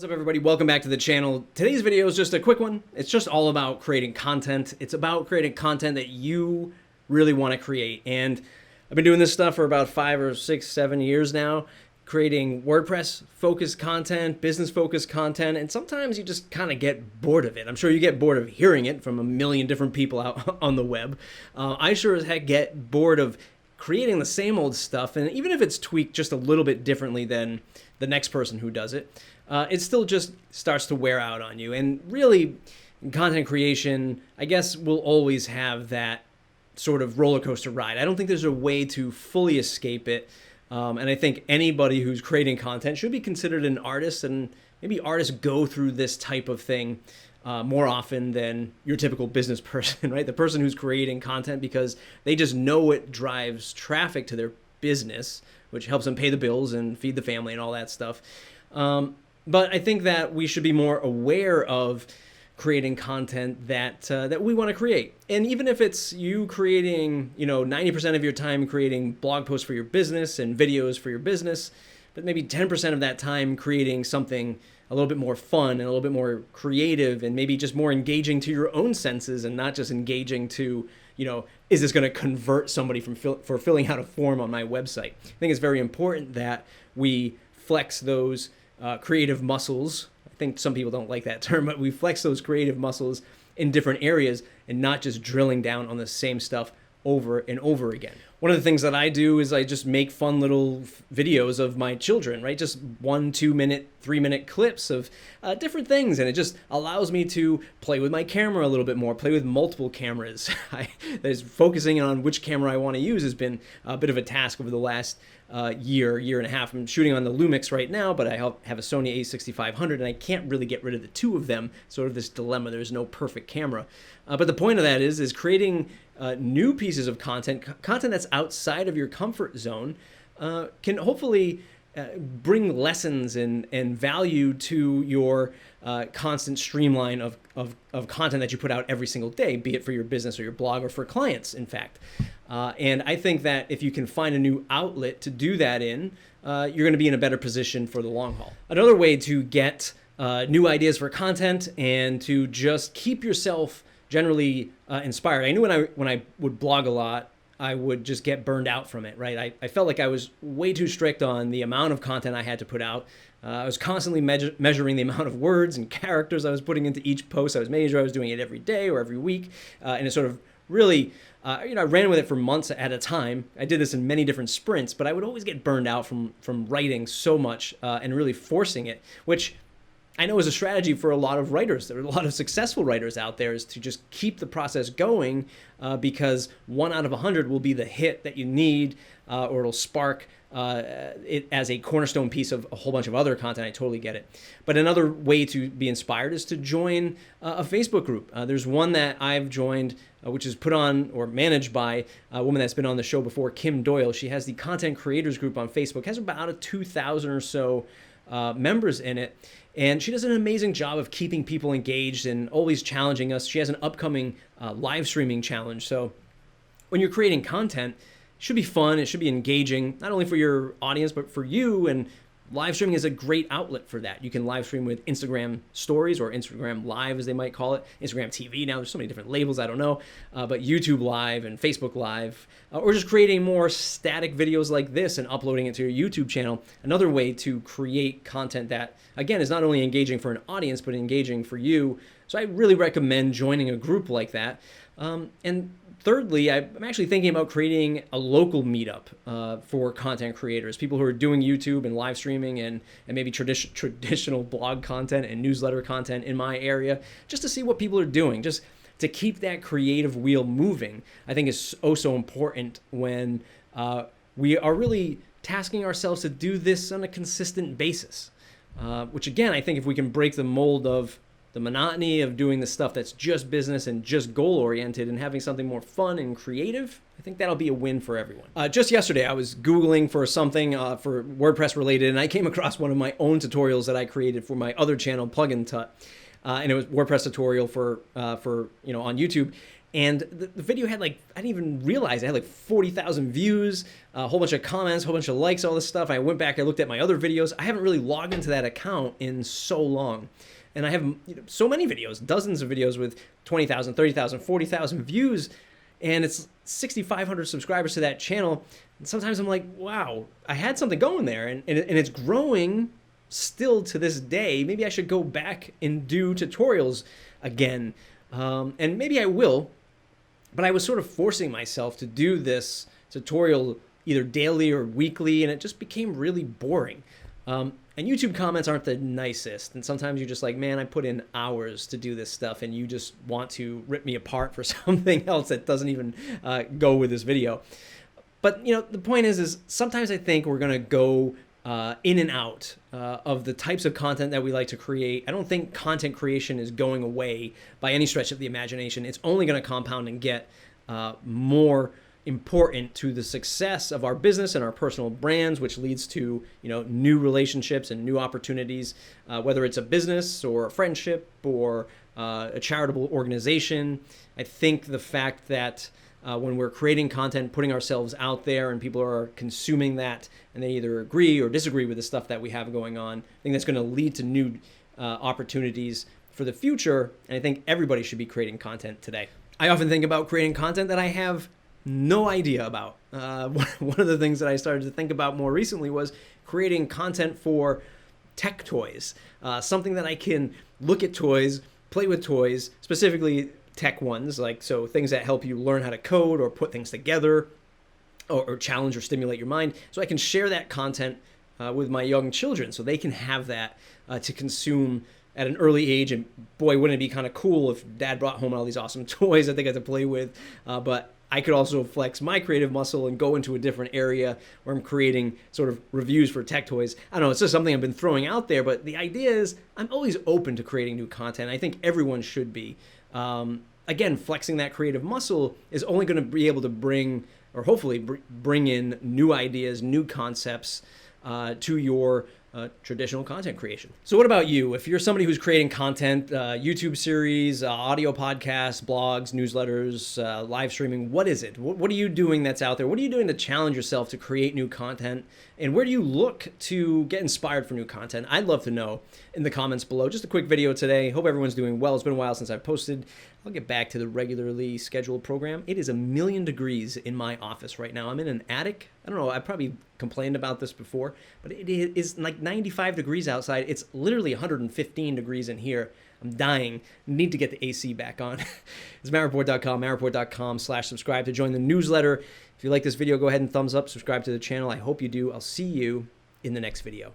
What's up, everybody? Welcome back to the channel. Today's video is just a quick one. It's just all about creating content. It's about creating content that you really want to create. And I've been doing this stuff for about 5 or 6, 7 years now, creating WordPress-focused content, business-focused content, and sometimes you just kind of get bored of it. I'm sure you get bored of hearing it from a million different people out on the web. I sure as heck get bored of creating the same old stuff, and even if it's tweaked just a little bit differently than the next person who does it, it still just starts to wear out on you. And really, content creation, I guess, will always have that sort of roller coaster ride. I don't think there's a way to fully escape it. And I think anybody who's creating content should be considered an artist, and maybe artists go through this type of thing more often than your typical business person, right? The person who's creating content because they just know it drives traffic to their business, which helps them pay the bills and feed the family and all that stuff. But I think that we should be more aware of creating content that we want to create. And even if it's you creating, 90% of your time creating blog posts for your business and videos for your business, but maybe 10% of that time creating something a little bit more fun and a little bit more creative and maybe just more engaging to your own senses and not just engaging to, is this going to convert somebody for filling out a form on my website? I think it's very important that we flex those creative muscles. I think some people don't like that term, but we flex those creative muscles in different areas and not just drilling down on the same stuff over and over again. One of the things that I do is I just make fun little videos of my children, right? Just 1, 2 minute, 3 minute clips of different things. And it just allows me to play with my camera a little bit more, play with multiple cameras. Focusing on which camera I want to use has been a bit of a task over the last year and a half. I'm shooting on the Lumix right now, but I have a Sony a6500 and I can't really get rid of the two of them. Sort of this dilemma. There's no perfect camera. But the point of that is creating new pieces of content that's outside of your comfort zone, can hopefully bring lessons and value to your constant streamline of content that you put out every single day, be it for your business or your blog or for clients, in fact. And I think that if you can find a new outlet to do that in, you're going to be in a better position for the long haul. Another way to get new ideas for content and to just keep yourself generally inspired. I knew when I would blog a lot, I would just get burned out from it, right? I felt like I was way too strict on the amount of content I had to put out. I was constantly measuring the amount of words and characters I was putting into each post. I was making sure I was doing it every day or every week. And it sort of really, I ran with it for months at a time. I did this in many different sprints, but I would always get burned out from writing so much and really forcing it, which I know is a strategy for a lot of writers. There are a lot of successful writers out there, is to just keep the process going because 1 out of 100 will be the hit that you need or it'll spark it as a cornerstone piece of a whole bunch of other content. I totally get it. But another way to be inspired is to join a Facebook group. There's one that I've joined, which is put on or managed by a woman that's been on the show before, Kim Doyle. She has the Content Creators Group on Facebook, has about 2,000 or so members in it. And she does an amazing job of keeping people engaged and always challenging us. She has an upcoming live streaming challenge. So when you're creating content, it should be fun. It should be engaging, not only for your audience, but for you. And live streaming is a great outlet for that. You can live stream with Instagram stories or Instagram Live, as they might call it. Instagram TV now, there's so many different labels, I don't know. But YouTube Live and Facebook Live, or just creating more static videos like this and uploading it to your YouTube channel. Another way to create content that, again, is not only engaging for an audience, but engaging for you. So I really recommend joining a group like that. And thirdly, I'm actually thinking about creating a local meetup for content creators, people who are doing YouTube and live streaming and maybe traditional blog content and newsletter content in my area, just to see what people are doing, just to keep that creative wheel moving. I think is so important when we are really tasking ourselves to do this on a consistent basis, which again, I think if we can break the mold of the monotony of doing the stuff that's just business and just goal-oriented and having something more fun and creative, I think that'll be a win for everyone. Just yesterday, I was Googling for something for WordPress related, and I came across one of my own tutorials that I created for my other channel, Plugin Tut. And it was WordPress tutorial for on YouTube. And the video had like, I didn't even realize it had like 40,000 views, a whole bunch of comments, a whole bunch of likes, all this stuff. I went back, I looked at my other videos. I haven't really logged into that account in so long. And I have so many videos, dozens of videos with 20,000, 30,000, 40,000 views. And it's 6,500 subscribers to that channel. And sometimes I'm like, wow, I had something going there. And it's growing still to this day. Maybe I should go back and do tutorials again. And maybe I will. But I was sort of forcing myself to do this tutorial either daily or weekly, and it just became really boring. And YouTube comments aren't the nicest. And sometimes you're just like, man, I put in hours to do this stuff, and you just want to rip me apart for something else that doesn't even go with this video. But, the point is sometimes I think we're going to go in and out of the types of content that we like to create. I don't think content creation is going away by any stretch of the imagination. It's only going to compound and get more important to the success of our business and our personal brands, which leads to new relationships and new opportunities, whether it's a business or a friendship or a charitable organization. I think the fact that when we're creating content, putting ourselves out there and people are consuming that and they either agree or disagree with the stuff that we have going on, I think that's going to lead to new opportunities for the future. And I think everybody should be creating content today. I often think about creating content that I have no idea about. One of the things that I started to think about more recently was creating content for tech toys, something that I can look at toys, play with toys, specifically tech ones, so things that help you learn how to code or put things together or challenge or stimulate your mind. So I can share that content with my young children so they can have that to consume at an early age. And boy, wouldn't it be kind of cool if dad brought home all these awesome toys that they got to play with. But I could also flex my creative muscle and go into a different area where I'm creating sort of reviews for tech toys. I don't know, it's just something I've been throwing out there, but the idea is I'm always open to creating new content. I think everyone should be. Again, flexing that creative muscle is only going to be able to bring, or hopefully bring in new ideas, new concepts to your traditional content creation. So what about you? If you're somebody who's creating content, YouTube series, audio podcasts, blogs, newsletters, live streaming, what is it? What are you doing that's out there? What are you doing to challenge yourself to create new content? And where do you look to get inspired for new content? I'd love to know in the comments below. Just a quick video today. Hope everyone's doing well. It's been a while since I've posted. I'll get back to the regularly scheduled program. It is 1,000,000 degrees in my office right now. I'm in an attic. I don't know, I probably complained about this before, but it is like 95 degrees outside. It's literally 115 degrees in here. I'm dying. Need to get the AC back on. It's mattreport.com, mattreport.com/subscribe to join the newsletter. If you like this video, go ahead and thumbs up, subscribe to the channel. I hope you do. I'll see you in the next video.